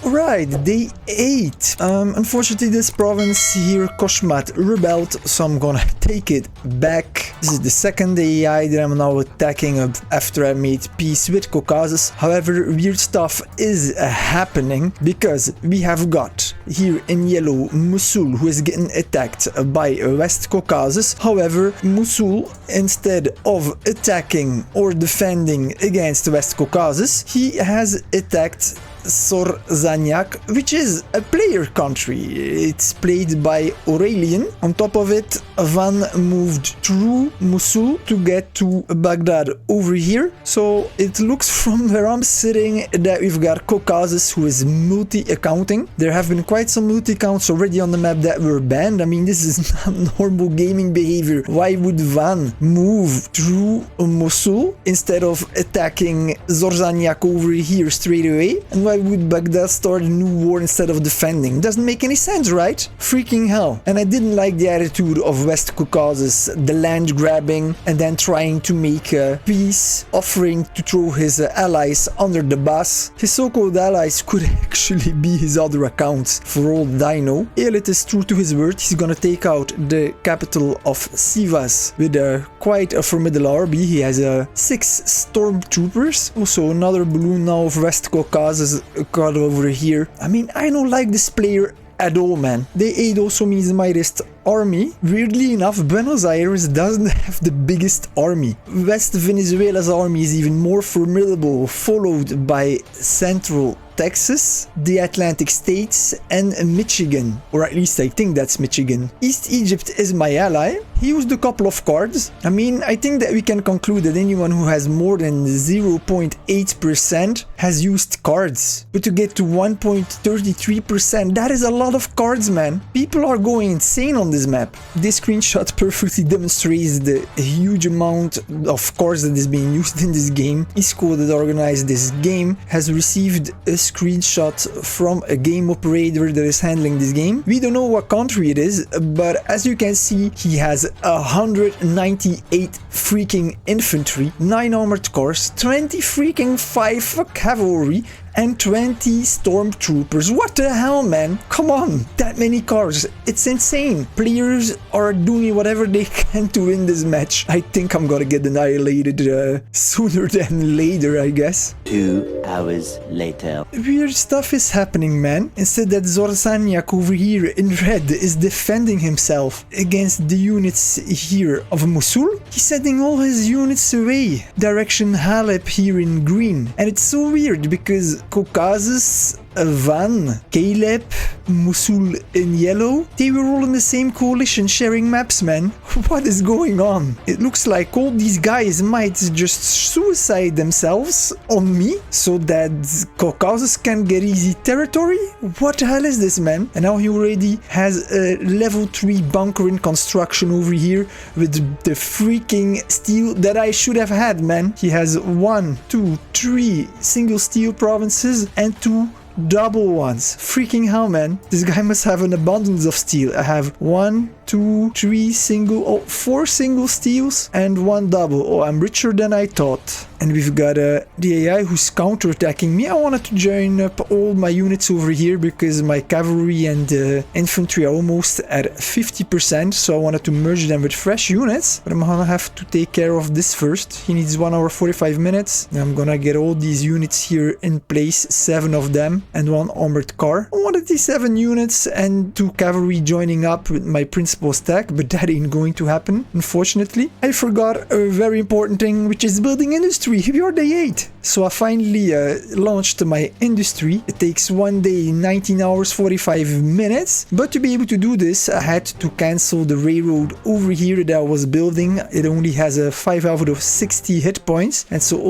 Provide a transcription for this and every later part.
Alright, day 8. Unfortunately this province here, Koshmat, rebelled, so I'm gonna take it back. This is the second AI that I'm now attacking after I made peace with Caucasus. However, weird stuff is happening because we have got here in yellow Mosul, who is getting attacked by West Caucasus. However, Mosul, instead of attacking or defending against West Caucasus, he has attacked Sorzanyak, which is a player country. It's played by Aurelian. On top of it, Van moved through Mosul to get to Baghdad over here. So it looks from where I'm sitting that we've got Caucasus, who is multi-accounting. There have been quite some multi-accounts already on the map that were banned. I mean, this is not normal gaming behavior. Why would Van move through Mosul instead of attacking Zorzanyak over here straight away? And why would Baghdad start a new war instead of defending? Doesn't make any sense, right? Freaking hell. And I didn't like the attitude of West Caucasus, the land grabbing and then trying to make peace, offering to throw his allies under the bus. His so-called allies could actually be his other accounts, for all that I know. Eyalet is true to his word. He's gonna take out the capital of Sivas with quite a formidable army. He has 6 stormtroopers. Also another balloon now of West Caucasus got over here. I mean, I don't like this player at all, man. Day 8 also means Mightiest army. Weirdly enough, Buenos Aires doesn't have the biggest army. West Venezuela's army is even more formidable, followed by Central Texas, the Atlantic States, and Michigan. Or at least I think that's Michigan. East Egypt is my ally. He used a couple of cards. I mean, I think that we can conclude that anyone who has more than 0.8% has used cards. But to get to 1.33%, that is a lot of cards, man. People are going insane on this map. This screenshot perfectly demonstrates the huge amount of cards that is being used in this game. ISCO that organized this game has received a screenshot from a game operator that is handling this game. We don't know what country it is, but as you can see, he has 198 freaking infantry, 9 armored cars, 20 freaking 5 cavalry, and 20 stormtroopers. What the hell, man? Come on, that many cars. It's insane. Players are doing whatever they can to win this match. I think I'm gonna get annihilated sooner than later, I guess. 2 hours later. Weird stuff is happening, man. Instead that Zorzanyak over here in red is defending himself against the units here of Mosul, he's sending all his units away, direction Halep here in green. And it's so weird because Caucasus, Van, Caleb, Mosul in yellow, they were all in the same coalition sharing maps, man. What is going on? It looks like all these guys might just suicide themselves on me so that Caucasus can get easy territory? What the hell is this, man? And now he already has a level 3 bunker in construction over here with the freaking steel that I should have had, man. He has 1, 2, 3 single steel provinces and 2 double ones. Freaking hell, man. This guy must have an abundance of steel. I have 1, 2, 3 single, 4 single steels and 1 double. Oh, I'm richer than I thought. And we've got the AI who's counterattacking me. I wanted to join up all my units over here because my cavalry and infantry are almost at 50%. So I wanted to merge them with fresh units. But I'm gonna have to take care of this first. He needs 1 hour 45 minutes. I'm gonna get all these units here in place, 7 of them, and 1 armored car. I wanted these 7 units and 2 cavalry joining up with my principal stack, but that ain't going to happen, unfortunately. I forgot a very important thing, which is building industry. We are day 8. So I finally launched my industry. It takes 1 day, 19 hours, 45 minutes. But to be able to do this, I had to cancel the railroad over here that I was building. It only has a 5 out of 60 hit points. And so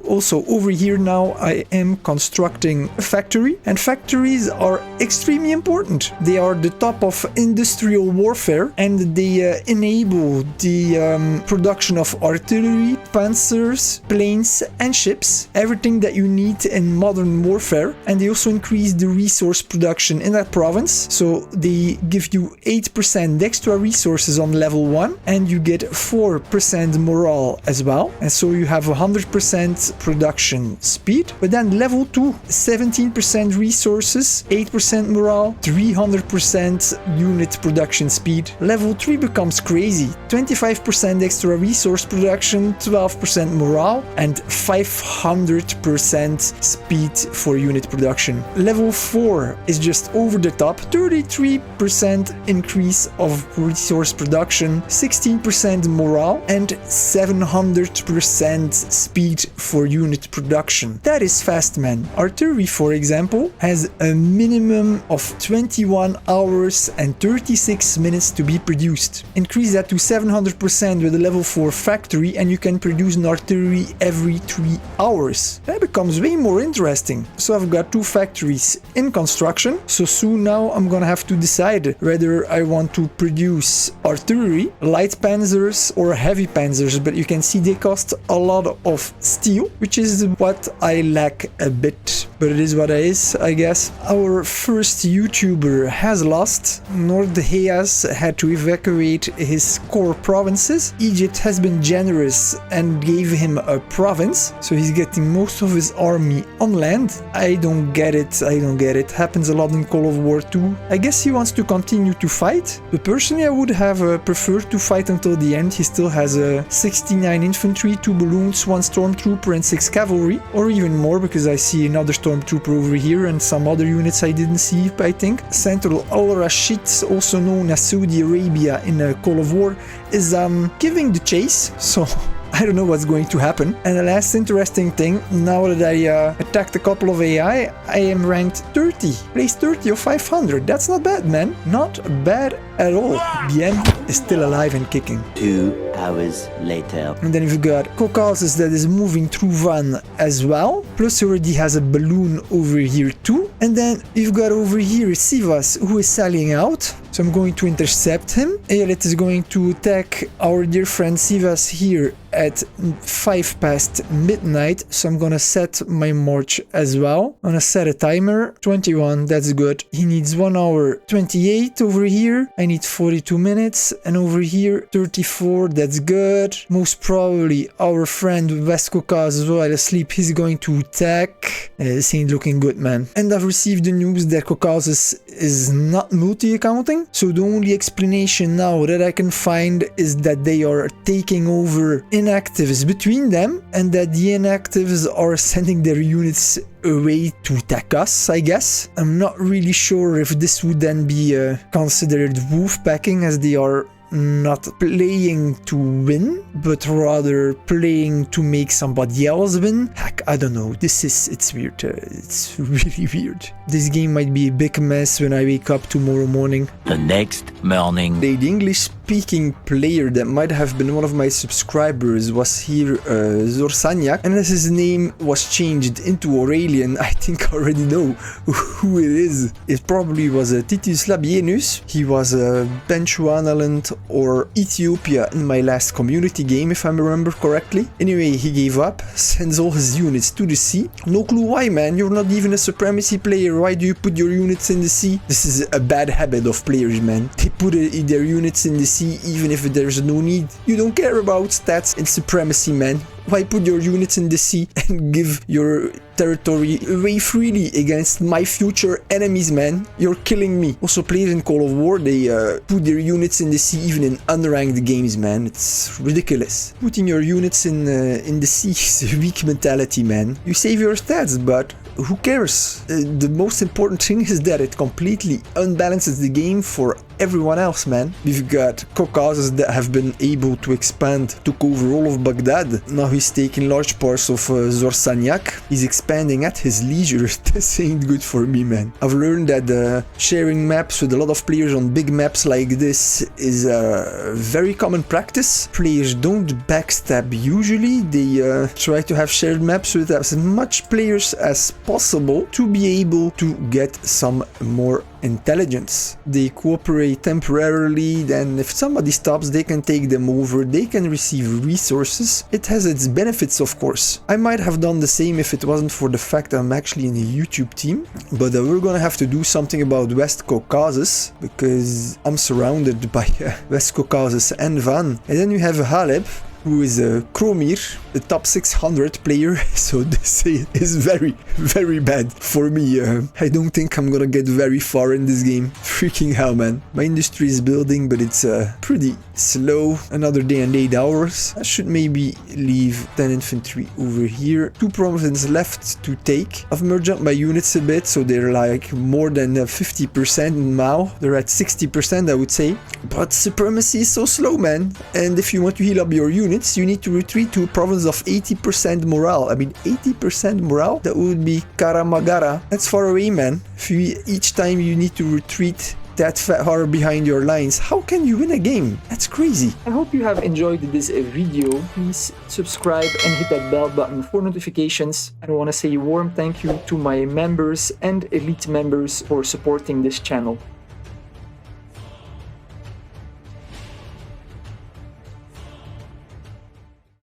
also over here now I am constructing a factory. And factories are extremely important. They are the top of industrial warfare warfare, and they enable the production of artillery, panzers, planes, and ships, everything that you need in modern warfare. And they also increase the resource production in that province, so they give you 8% extra resources on level 1, and you get 4% morale as well, and so you have 100% production speed. But then level 2, 17% resources, 8% morale, 300% unit production speed. Level 3 becomes crazy, 25% extra resource production, 12% morale, and 500% speed for unit production. Level 4 is just over the top, 33% increase of resource production, 16% morale, and 700% speed for unit production. That is fast, man. Artillery, for example, has a minimum of 21 hours and 36 minutes to be produced. Increase that to 700% with a level 4 factory, and you can produce an artillery every 3 hours. That becomes way more interesting. So I've got 2 factories in construction, so soon now I'm gonna have to decide whether I want to produce artillery, light panzers, or heavy panzers. But you can see they cost a lot of steel, which is what I lack a bit, but it is what it is, I guess. Our first YouTuber has lost. North Hejaz had to evacuate his core provinces. Egypt has been generous and gave him a province, so he's getting most of his army on land. I don't get it, I don't get it. Happens a lot in Call of War 2. I guess he wants to continue to fight, but personally I would have preferred to fight until the end. He still has 69 infantry, 2 balloons, 1 stormtrooper, and 6 cavalry, or even more, because I see another stormtrooper over here and some other units I didn't see, I think. Central Al-Rashid, also known as Saudi Arabia in Call of War, is giving the chase, so I don't know what's going to happen. And the last interesting thing, now that I attacked a couple of AI, I am ranked 30, place 30 of 500. That's not bad, man. Not bad at all. Bien is still alive and kicking. 2 hours later. And then you've got Caucasus that is moving through Van as well. Plus he already has a balloon over here too. And then you've got over here Sivas, who is selling out. So I'm going to intercept him. Eyalet is going to attack our dear friend Sivas here at 5 past midnight. So I'm gonna set my march as well. I'm gonna set a timer. 21, that's good. He needs 1 hour 28 over here. I need 42 minutes. And over here 34, that's good. Most probably our friend West Caucasus, while asleep, he's going to attack. This ain't looking good, man. And I've received the news that Caucasus is not multi-accounting. So the only explanation now that I can find is that they are taking over inactives between them, and that the inactives are sending their units away to attack us, I guess. I'm not really sure if this would then be considered wolf packing, as they are not playing to win, but rather playing to make somebody else win. Heck, I don't know. It's weird. It's really weird. This game might be a big mess when I wake up tomorrow morning. The next morning. The English-speaking player that might have been one of my subscribers was here, Zorsanyak, and as his name was changed into Aurelian, I think I already know who it is. It probably was Titus Labienus. He was Benchuanaland or Ethiopia in my last community game, if I remember correctly. Anyway, he gave up, sends all his units to the sea. No clue why, man. You're not even a supremacy player. Why do you put your units in the sea? This is a bad habit of players, man. They put their units in the sea even if there's no need. You don't care about stats in supremacy, man. Why put your units in the sea and give your territory away freely against my future enemies, man? You're killing me. Also, players in Call of War, they put their units in the sea even in unranked games, man. It's ridiculous. Putting your units in the sea is a weak mentality, man. You save your stats, but who cares? The most important thing is that it completely unbalances the game for everyone else, man. We've got Caucasus that have been able to expand, took over all of Baghdad. Now he's taking large parts of Zorsanyak. He's expanding at his leisure. This ain't good for me, man. I've learned that sharing maps with a lot of players on big maps like this is a very common practice. Players don't backstab usually. They try to have shared maps with as much players as possible to be able to get some more intelligence. They cooperate temporarily, then if somebody stops, they can take them over, they can receive resources. It has its benefits, of course. I might have done the same if it wasn't for the fact that I'm actually in a YouTube team, but we're gonna have to do something about West Caucasus, because I'm surrounded by West Caucasus and Van. And then you have Haleb, who is a Kromir, the top 600 player, so this is very, very bad for me. I don't think I'm gonna get very far in this game. Freaking hell, man. My industry is building, but it's pretty slow. Another day and 8 hours. I should maybe leave 10 infantry over here. 2 provinces left to take. I've merged up my units a bit, so they're like more than 50% now. They're at 60%, I would say. But supremacy is so slow, man. And if you want to heal up your units, you need to retreat to a province of 80% morale. I mean, 80% morale? That would be Karamagara. That's far away, man. If each time you need to retreat that far behind your lines, how can you win a game? That's crazy. I hope you have enjoyed this video. Please subscribe and hit that bell button for notifications. I want to say a warm thank you to my members and elite members for supporting this channel.